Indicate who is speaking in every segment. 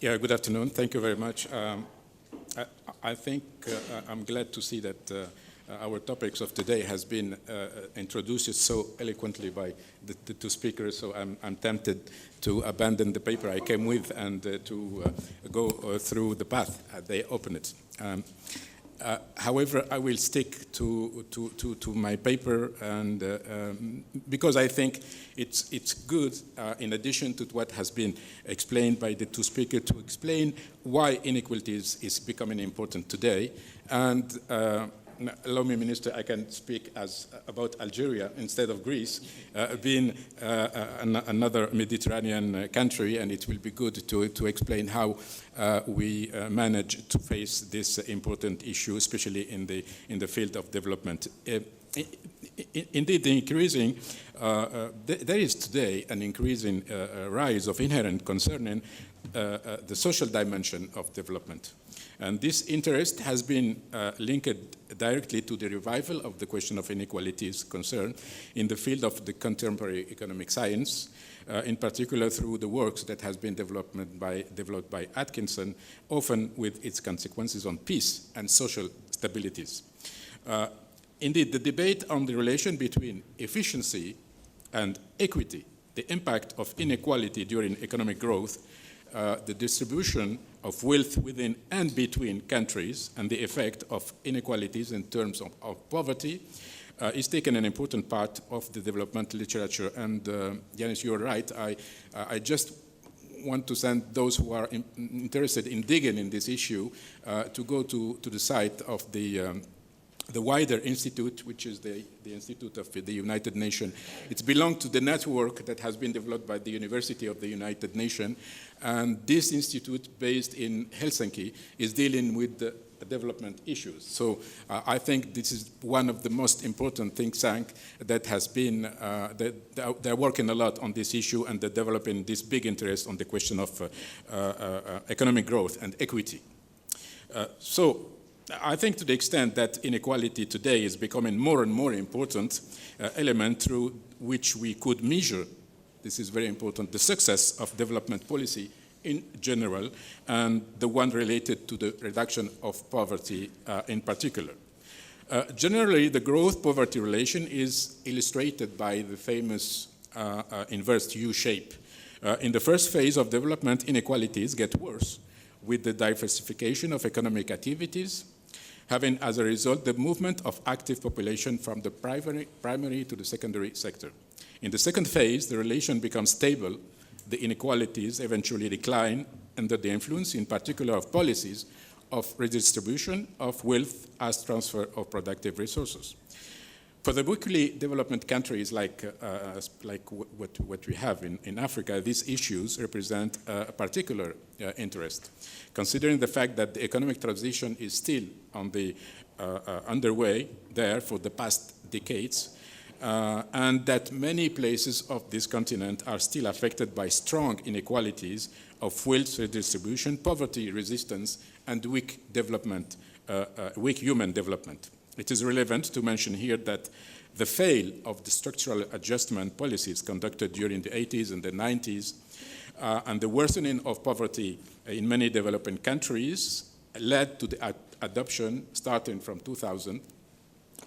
Speaker 1: Yeah, good afternoon. Thank you very much. I think I'm glad to see that our topics of today has been introduced so eloquently by the two speakers, so I'm tempted to abandon the paper I came with and to go through the path they open it. However, I will stick to my paper, and because I think it's good, in addition to what has been explained by the two speakers, to explain why inequalities is becoming important today. And allow me, Minister, I can speak about Algeria instead of Greece, being another Mediterranean country, and it will be good to explain how we manage to face this important issue, especially in the field of development. Indeed, there is today an increasing rise of inherent concern in the social dimension of development. And this interest has been linked directly to the revival of the question of inequalities concern in the field of the contemporary economic science, in particular through the works that has been developed by Atkinson, often with its consequences on peace and social stabilities. Indeed, the debate on the relation between efficiency and equity, the impact of inequality during economic growth, the distribution of wealth within and between countries, and the effect of inequalities in terms of poverty is taken an important part of the development literature. And Yanis, you're right. I just want to send those who are interested in digging in this issue to go to the site of the wider institute, which is the Institute of the United Nations. It belongs to the network that has been developed by the University of the United Nations. And this institute, based in Helsinki, is dealing with the development issues. So I think this is one of the most important think tanks that has been, they're working a lot on this issue, and they're developing this big interest on the question of economic growth and equity. So I think to the extent that inequality today is becoming more and more important element through which we could measure, this is very important, the success of development policy in general, and the one related to the reduction of poverty in particular. Generally, the growth-poverty relation is illustrated by the famous inverse U-shape. In the first phase of development, inequalities get worse with the diversification of economic activities, having as a result the movement of active population from the primary to the secondary sector. In the second phase, the relation becomes stable. The inequalities eventually decline under the influence, in particular, of policies of redistribution of wealth as transfer of productive resources. For the weakly developed countries like what we have in Africa, these issues represent a particular interest, considering the fact that the economic transition is still on the underway there for the past decades, and that many places of this continent are still affected by strong inequalities of wealth redistribution, poverty resistance, and weak human development. It is relevant to mention here that the fail of the structural adjustment policies conducted during the 80s and the 90s and the worsening of poverty in many developing countries led to the adoption, starting from 2000,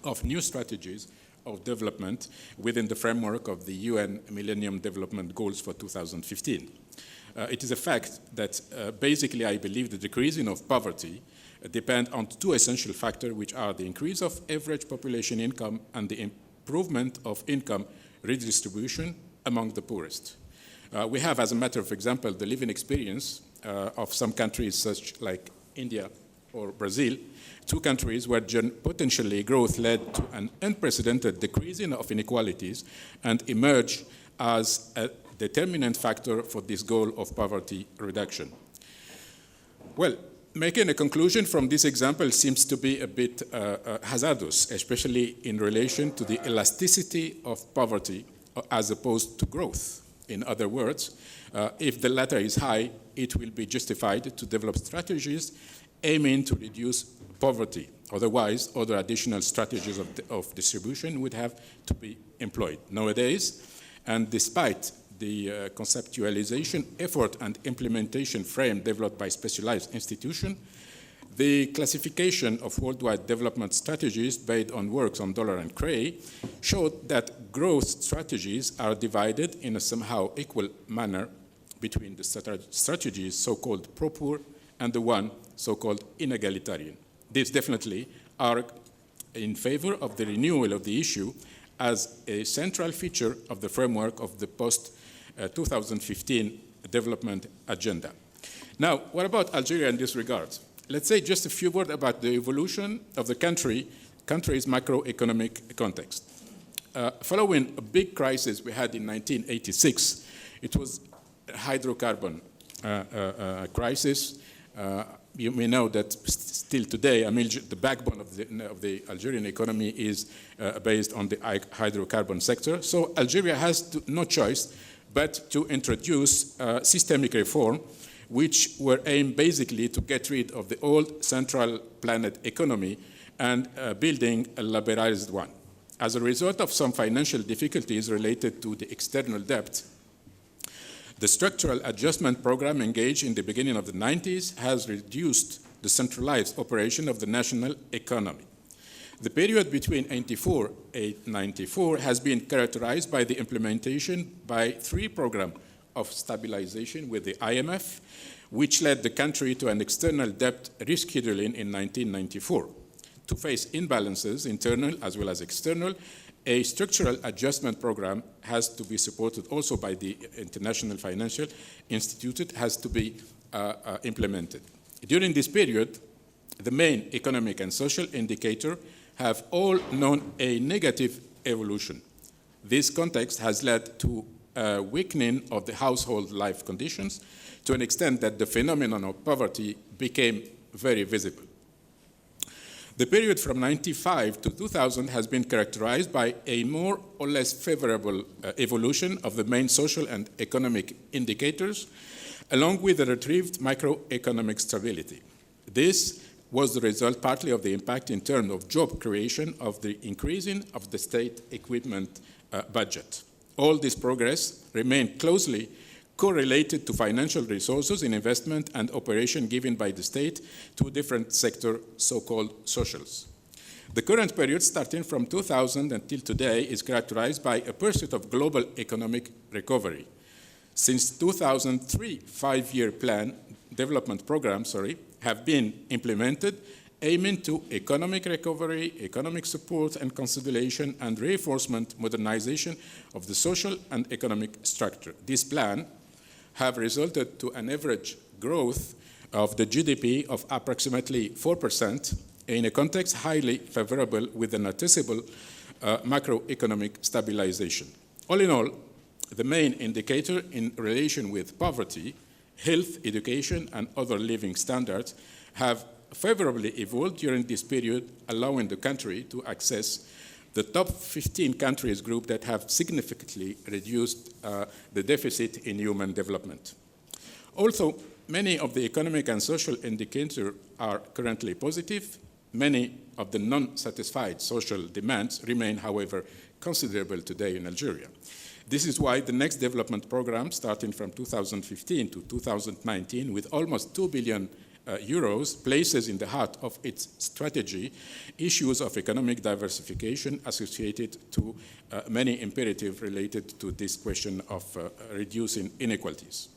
Speaker 1: of new strategies of development within the framework of the UN Millennium Development Goals for 2015. It is a fact that basically I believe the decreasing of poverty depend on two essential factors, which are the increase of average population income and the improvement of income redistribution among the poorest. We have, as a matter of example, the living experience of some countries such like India or Brazil, two countries where potentially growth led to an unprecedented decreasing of inequalities and emerged as a determinant factor for this goal of poverty reduction. Well, making a conclusion from this example seems to be a bit hazardous, especially in relation to the elasticity of poverty as opposed to growth. In other words, if the latter is high, it will be justified to develop strategies aiming to reduce poverty. Otherwise, other additional strategies of distribution would have to be employed. Nowadays, and despite the conceptualization, effort, and implementation frame developed by specialized institutions, the classification of worldwide development strategies based on works on Dollar and Cray showed that growth strategies are divided in a somehow equal manner between the strategies so-called pro-poor and the one so-called inegalitarian. These definitely are in favor of the renewal of the issue as a central feature of the framework of the post-2015 development agenda. Now, what about Algeria in this regard? Let's say just a few words about the evolution of the country's macroeconomic context. Following a big crisis we had in 1986, it was a hydrocarbon crisis. You may know that still today, the backbone of the Algerian economy is based on the hydrocarbon sector. So Algeria has no choice but to introduce systemic reform, which were aimed basically to get rid of the old central planet economy and building a liberalized one. As a result of some financial difficulties related to the external debt, the structural adjustment program engaged in the beginning of the 90s has reduced the centralized operation of the national economy. The period between 1984 and 1994 has been characterized by the implementation by 3 programs of stabilization with the IMF, which led the country to an external debt rescheduling in 1994. To face imbalances, internal as well as external, a structural adjustment program has to be supported also by the International Financial Institute, has to be implemented. During this period, the main economic and social indicators have all known a negative evolution. This context has led to a weakening of the household life conditions to an extent that the phenomenon of poverty became very visible. The period from 1995 to 2000 has been characterized by a more or less favorable evolution of the main social and economic indicators, along with the retrieved macroeconomic stability. This was the result partly of the impact in terms of job creation of the increasing of the state equipment budget. All this progress remained closely correlated to financial resources in investment and operation given by the state to different sectors, so-called socials. The current period, starting from 2000 until today, is characterized by a pursuit of global economic recovery. Since 2003, 5-year development programs have been implemented, aiming to economic recovery, economic support and consolidation, and reinforcement, modernization of the social and economic structure. This plan have resulted to an average growth of the GDP of approximately 4% in a context highly favorable with a noticeable macroeconomic stabilization. All in all, the main indicator in relation with poverty, health, education, and other living standards have favorably evolved during this period, allowing the country to access the top 15 countries group that have significantly reduced the deficit in human development. Also, many of the economic and social indicators are currently positive. Many of the non-satisfied social demands remain, however, considerable today in Algeria. This is why the next development program, starting from 2015 to 2019, with almost 2 billion euros, places in the heart of its strategy issues of economic diversification associated to many imperatives related to this question of reducing inequalities.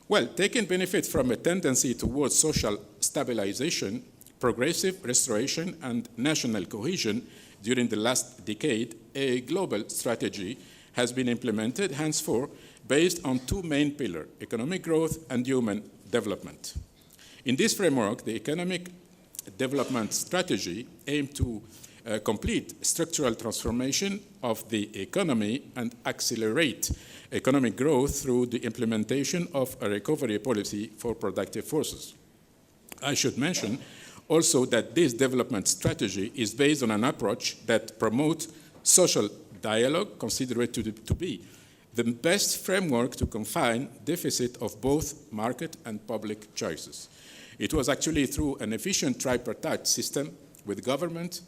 Speaker 1: Well, taking benefit from a tendency towards social stabilization, progressive restoration, and national cohesion during the last decade, a global strategy has been implemented henceforth based on 2 main pillars, economic growth and human development. In this framework, the economic development strategy aimed to complete structural transformation of the economy and accelerate economic growth through the implementation of a recovery policy for productive forces. I should mention also that this development strategy is based on an approach that promotes social dialogue, considered to be the best framework to confine deficit of both market and public choices. It was actually through an efficient tripartite system with government,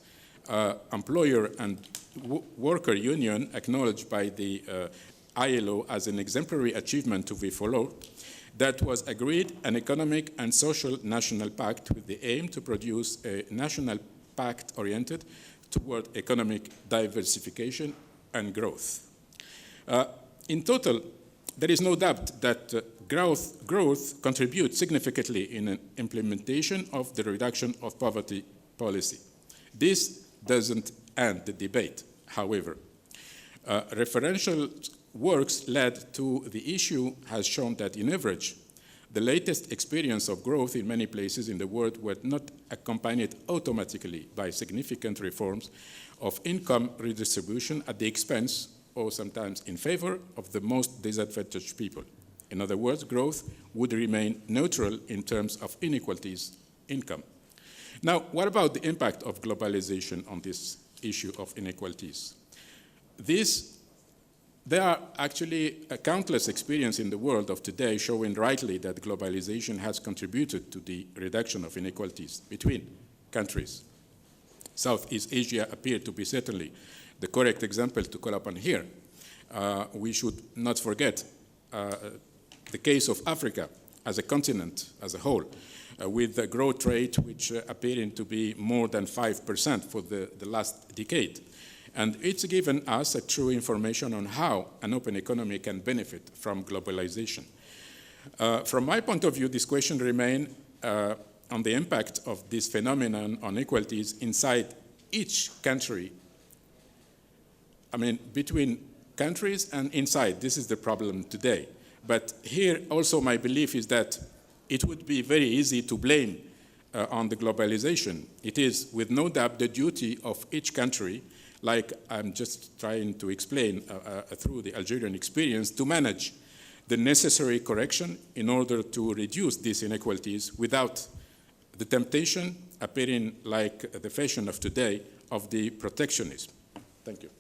Speaker 1: employer, and worker union acknowledged by the ILO as an exemplary achievement to be followed, that was agreed an economic and social national pact with the aim to produce a national pact oriented toward economic diversification and growth. In total, there is no doubt that growth contributes significantly in an implementation of the reduction of poverty policy. This doesn't end the debate, however. Referential works led to the issue has shown that, in average, the latest experience of growth in many places in the world were not accompanied automatically by significant reforms of income redistribution at the expense, or sometimes in favor, of the most disadvantaged people. In other words, growth would remain neutral in terms of inequalities income. Now, what about the impact of globalization on this issue of inequalities? There are actually countless experiences in the world of today showing rightly that globalization has contributed to the reduction of inequalities between countries. Southeast Asia appeared to be certainly the correct example to call upon here. We should not forget the case of Africa as a continent as a whole, with the growth rate which appearing to be more than 5% for the last decade. And it's given us a true information on how an open economy can benefit from globalization. From my point of view, this question remains on the impact of this phenomenon on inequalities inside each country. I mean, between countries and inside, this is the problem today. But here also my belief is that it would be very easy to blame on the globalization. It is with no doubt the duty of each country, like I'm just trying to explain through the Algerian experience, to manage the necessary correction in order to reduce these inequalities without the temptation appearing like the fashion of today of the protectionism. Thank you.